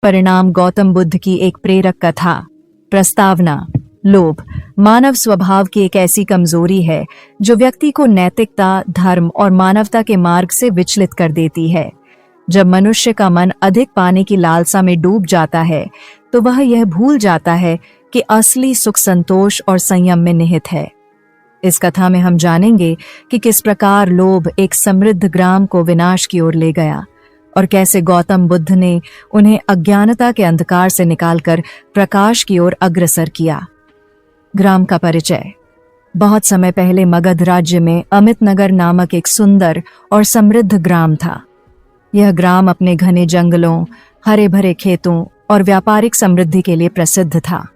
परिणाम गौतम बुद्ध की एक प्रेरक कथा। प्रस्तावना। लोभ मानव स्वभाव की एक ऐसी कमजोरी है जो व्यक्ति को नैतिकता, धर्म और मानवता के मार्ग से विचलित कर देती है। जब मनुष्य का मन अधिक पाने की लालसा में डूब जाता है तो वह यह भूल जाता है कि असली सुख संतोष और संयम में निहित है। इस कथा में हम जानेंगे कि किस प्रकार लोभ एक समृद्ध ग्राम को विनाश की ओर ले गया और कैसे गौतम बुद्ध ने उन्हें अज्ञानता के अंधकार से निकालकर प्रकाश की ओर अग्रसर किया। ग्राम का परिचय। बहुत समय पहले मगध राज्य में अमित नगर नामक एक सुंदर और समृद्ध ग्राम था। यह ग्राम अपने घने जंगलों, हरे भरे खेतों और व्यापारिक समृद्धि के लिए प्रसिद्ध था।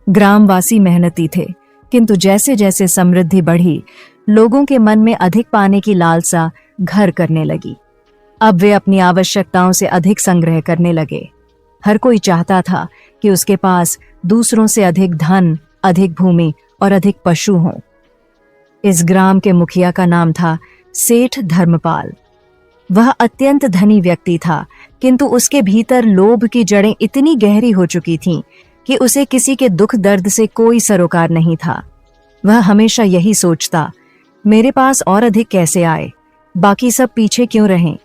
ग्रामवासी मेहनती थे, किंतु जैसे जैसे समृद्धि बढ़ी, लोगों के मन में अधिक पाने की लालसा घर करने लगी। अब वे अपनी आवश्यकताओं से अधिक संग्रह करने लगे। हर कोई चाहता था कि उसके पास दूसरों से अधिक धन, अधिक भूमि और अधिक पशु हों। इस ग्राम के मुखिया का नाम था सेठ धर्मपाल। वह अत्यंत धनी व्यक्ति था, किंतु उसके भीतर लोभ की जड़ें इतनी गहरी हो चुकी थीं कि उसे किसी के दुख दर्द से कोई सरोकार नहीं था। वह हमेशा यही सोचता, मेरे पास और अधिक कैसे आए, बाकी सब पीछे क्यों रहें।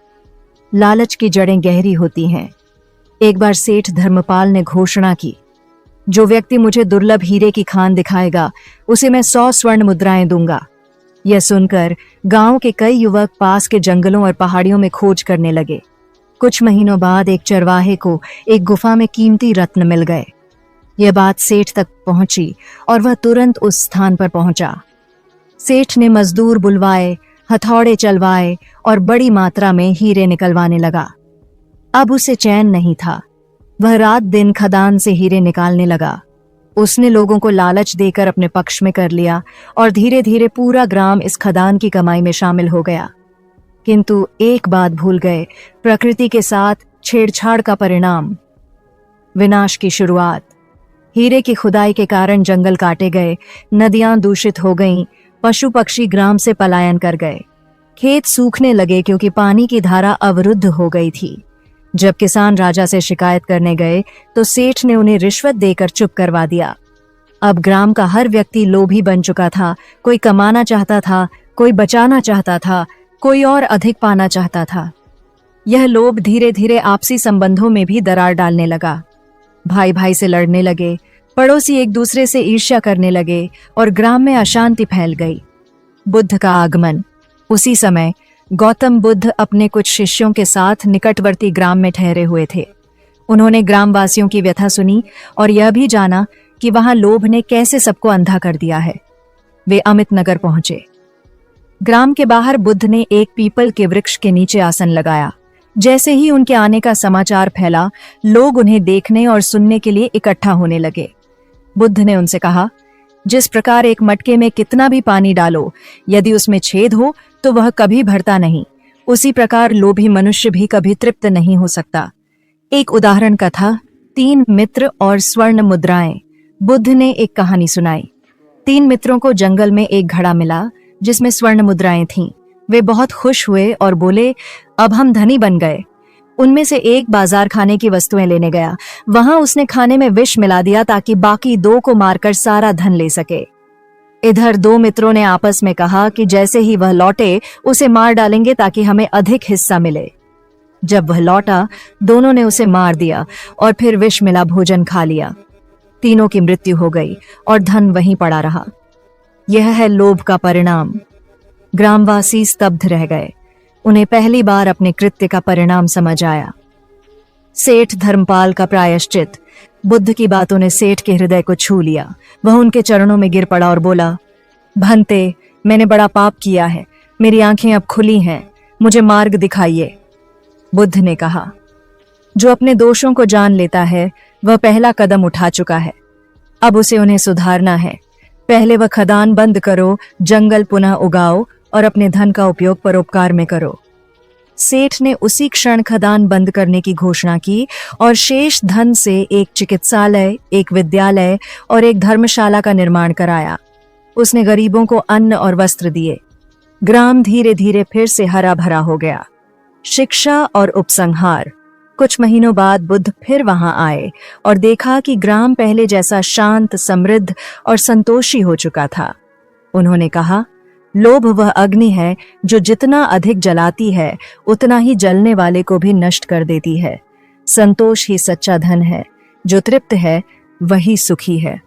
लालच की जड़ें गहरी होती हैं। एक बार सेठ धर्मपाल ने घोषणा की, जो व्यक्ति मुझे दुर्लभ हीरे की खान दिखाएगा उसे मैं 100 स्वर्ण मुद्राएं दूंगा। यह सुनकर गांव के कई युवक पास के जंगलों और पहाड़ियों में खोज करने लगे। कुछ महीनों बाद एक चरवाहे को एक गुफा में कीमती रत्न मिल गए। यह बात सेठ तक पहुंची और वह तुरंत उस स्थान पर पहुंचा। सेठ ने मजदूर बुलवाए, हथौड़े चलवाए और बड़ी मात्रा में हीरे निकलवाने लगा। अब उसे चैन नहीं था। वह रात दिन खदान से हीरे निकालने लगा। उसने लोगों को लालच देकर अपने पक्ष में कर लिया और धीरे धीरे पूरा ग्राम इस खदान की कमाई में शामिल हो गया। किंतु एक बात भूल गए, प्रकृति के साथ छेड़छाड़ का परिणाम। विनाश की शुरुआत। हीरे की खुदाई के कारण जंगल काटे गए, नदियां दूषित हो गईं, पशु पक्षी ग्राम से पलायन कर गए। खेत सूखने लगे क्योंकि पानी की धारा अवरुद्ध हो गई थी। जब किसान राजा से शिकायत करने गए तो सेठ ने उन्हें रिश्वत देकर चुप करवा दिया। अब ग्राम का हर व्यक्ति लोभी बन चुका था। कोई कमाना चाहता था, कोई बचाना चाहता था, कोई और अधिक पाना चाहता था। यह लोभ धीरे धीरे आपसी संबंधों में भी दरार डालने लगा। भाई भाई से लड़ने लगे, पड़ोसी एक दूसरे से ईर्ष्या करने लगे और ग्राम में अशांति फैल गई। बुद्ध का आगमन। उसी समय गौतम बुद्ध अपने कुछ शिष्यों के साथ निकटवर्ती ग्राम में ठहरे हुए थे। उन्होंने ग्रामवासियों की व्यथा सुनी और यह भी जाना कि वहां लोभ ने कैसे सबको अंधा कर दिया है। वे अमित नगर पहुंचे। ग्राम के बाहर बुद्ध ने एक पीपल के वृक्ष के नीचे आसन लगाया। जैसे ही उनके आने का समाचार फैला, लोग उन्हें देखने और सुनने के लिए इकट्ठा होने लगे। बुद्ध ने उनसे कहा, जिस प्रकार एक मटके में कितना भी पानी डालो, यदि उसमें छेद हो तो वह कभी भरता नहीं, उसी प्रकार लोभी मनुष्य भी कभी तृप्त नहीं हो सकता। एक उदाहरण का था 3 मित्र और स्वर्ण मुद्राएं। बुद्ध ने एक कहानी सुनाई। 3 मित्रों को जंगल में एक घड़ा मिला जिसमें स्वर्ण मुद्राएं थीं। वे बहुत खुश हुए और बोले, अब हम धनी बन गए। उनमें से एक बाजार खाने की वस्तुएं लेने गया। वहां उसने खाने में विष मिला दिया ताकि बाकी 2 को मारकर सारा धन ले सके। इधर 2 मित्रों ने आपस में कहा कि जैसे ही वह लौटे उसे मार डालेंगे ताकि हमें अधिक हिस्सा मिले। जब वह लौटा, दोनों ने उसे मार दिया और फिर विष मिला भोजन खा लिया। तीनों की मृत्यु हो गई और धन वहीं पड़ा रहा। यह है लोभ का परिणाम। ग्रामवासी स्तब्ध रह गए। उन्हें पहली बार अपने कृत्य का परिणाम समझ आया। सेठ धर्मपाल का प्रायश्चित। बुद्ध की बातों ने सेठ के हृदय को छू लिया। वह उनके चरणों में गिर पड़ा और बोला, भंते, मैंने बड़ा पाप किया है। मेरी आंखें अब खुली हैं, मुझे मार्ग दिखाइए। बुद्ध ने कहा, जो अपने दोषों को जान लेता है वह पहला कदम उठा चुका है। अब उसे उन्हें सुधारना है। पहले वह खदान बंद करो, जंगल पुनः उगाओ और अपने धन का उपयोग परोपकार में करो। सेठ ने उसी क्षण खदान बंद करने की घोषणा की और शेष धन से एक चिकित्सालय, एक विद्यालय और एक धर्मशाला का निर्माण कराया। उसने गरीबों को अन्न और वस्त्र दिए। ग्राम धीरे धीरे फिर से हरा भरा हो गया। शिक्षा और उपसंहार। कुछ महीनों बाद बुद्ध फिर वहां आए और देखा कि ग्राम पहले जैसा शांत, समृद्ध और संतोषी हो चुका था। उन्होंने कहा, लोभ वह अग्नि है जो जितना अधिक जलाती है उतना ही जलने वाले को भी नष्ट कर देती है। संतोष ही सच्चा धन है। जो तृप्त है वही सुखी है।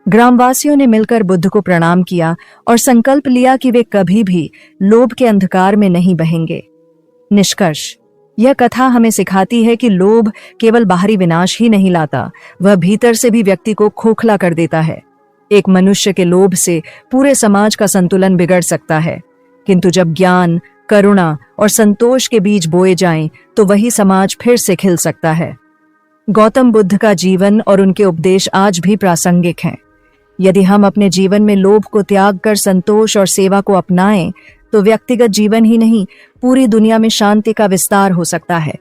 ग्रामवासियों ने मिलकर बुद्ध को प्रणाम किया और संकल्प लिया कि वे कभी भी लोभ के अंधकार में नहीं बहेंगे। निष्कर्ष, यह कथा हमें सिखाती है कि लोभ केवल बाहरी विनाश ही नहीं लाता, वह भीतर से भी व्यक्ति को खोखला कर देता है। एक मनुष्य के लोभ से पूरे समाज का संतुलन बिगड़ सकता है, किंतु जब ज्ञान, करुणा और संतोष के बीज बोए जाएं, तो वही समाज फिर से खिल सकता है। गौतम बुद्ध का जीवन और उनके उपदेश आज भी प्रासंगिक हैं। यदि हम अपने जीवन में लोभ को त्याग कर संतोष और सेवा को अपनाएं, तो व्यक्तिगत जीवन ही नहीं, पूरी दुनिया में शांति का विस्तार हो सकता है।